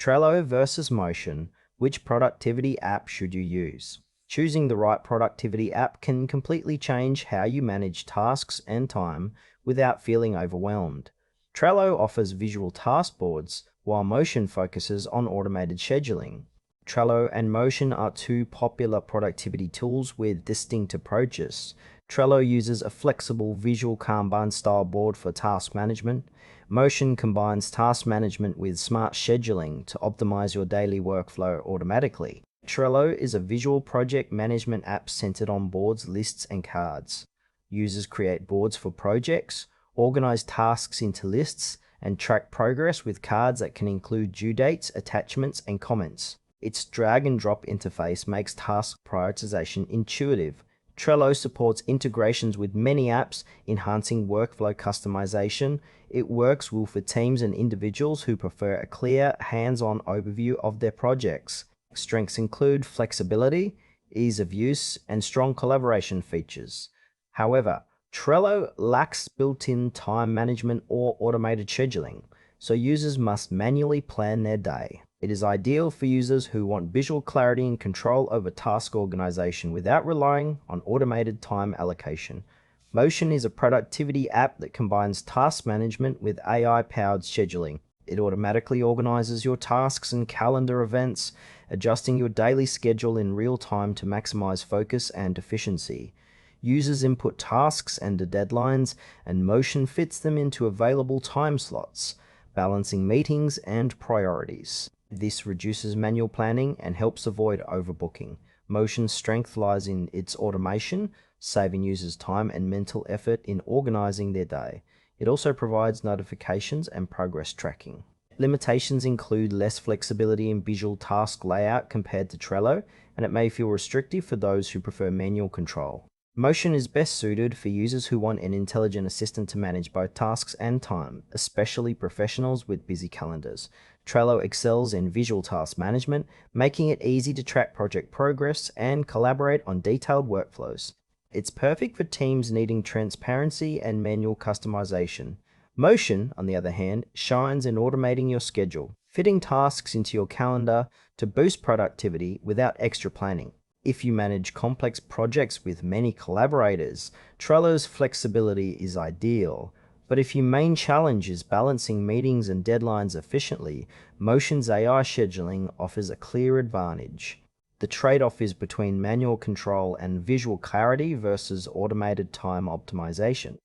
Trello versus Motion. Which productivity app should you use? Choosing the right productivity app can completely change how you manage tasks and time without feeling overwhelmed. Trello offers visual task boards, while Motion focuses on automated scheduling. Trello and Motion are two popular productivity tools with distinct approaches. Trello uses a flexible visual Kanban-style board for task management. Motion combines task management with smart scheduling to optimize your daily workflow automatically. Trello is a visual project management app centered on boards, lists, and cards. Users create boards for projects, organize tasks into lists, and track progress with cards that can include due dates, attachments, and comments. Its drag-and-drop interface makes task prioritization intuitive. Trello supports integrations with many apps, enhancing workflow customization. It works well for teams and individuals who prefer a clear, hands-on overview of their projects. Strengths include flexibility, ease of use, and strong collaboration features. However, Trello lacks built-in time management or automated scheduling, so users must manually plan their day. It is ideal for users who want visual clarity and control over task organization without relying on automated time allocation. Motion is a productivity app that combines task management with AI-powered scheduling. It automatically organizes your tasks and calendar events, adjusting your daily schedule in real time to maximize focus and efficiency. Users input tasks and deadlines, and Motion fits them into available time slots, balancing meetings and priorities. This reduces manual planning and helps avoid overbooking. Motion's strength lies in its automation, saving users time and mental effort in organizing their day. It also provides notifications and progress tracking. Limitations include less flexibility in visual task layout compared to Trello, and it may feel restrictive for those who prefer manual control. Motion is best suited for users who want an intelligent assistant to manage both tasks and time, especially professionals with busy calendars. Trello excels in visual task management, making it easy to track project progress and collaborate on detailed workflows. It's perfect for teams needing transparency and manual customization. Motion, on the other hand, shines in automating your schedule, fitting tasks into your calendar to boost productivity without extra planning. If you manage complex projects with many collaborators, Trello's flexibility is ideal. But if your main challenge is balancing meetings and deadlines efficiently, Motion's AI scheduling offers a clear advantage. The trade-off is between manual control and visual clarity versus automated time optimization.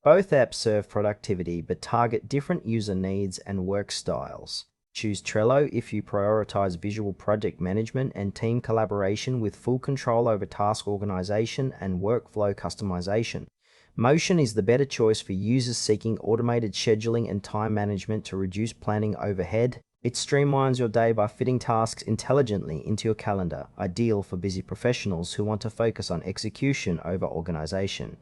Both apps serve productivity but target different user needs and work styles. Choose Trello if you prioritize visual project management and team collaboration with full control over task organization and workflow customization. Motion is the better choice for users seeking automated scheduling and time management to reduce planning overhead. It streamlines your day by fitting tasks intelligently into your calendar, ideal for busy professionals who want to focus on execution over organization.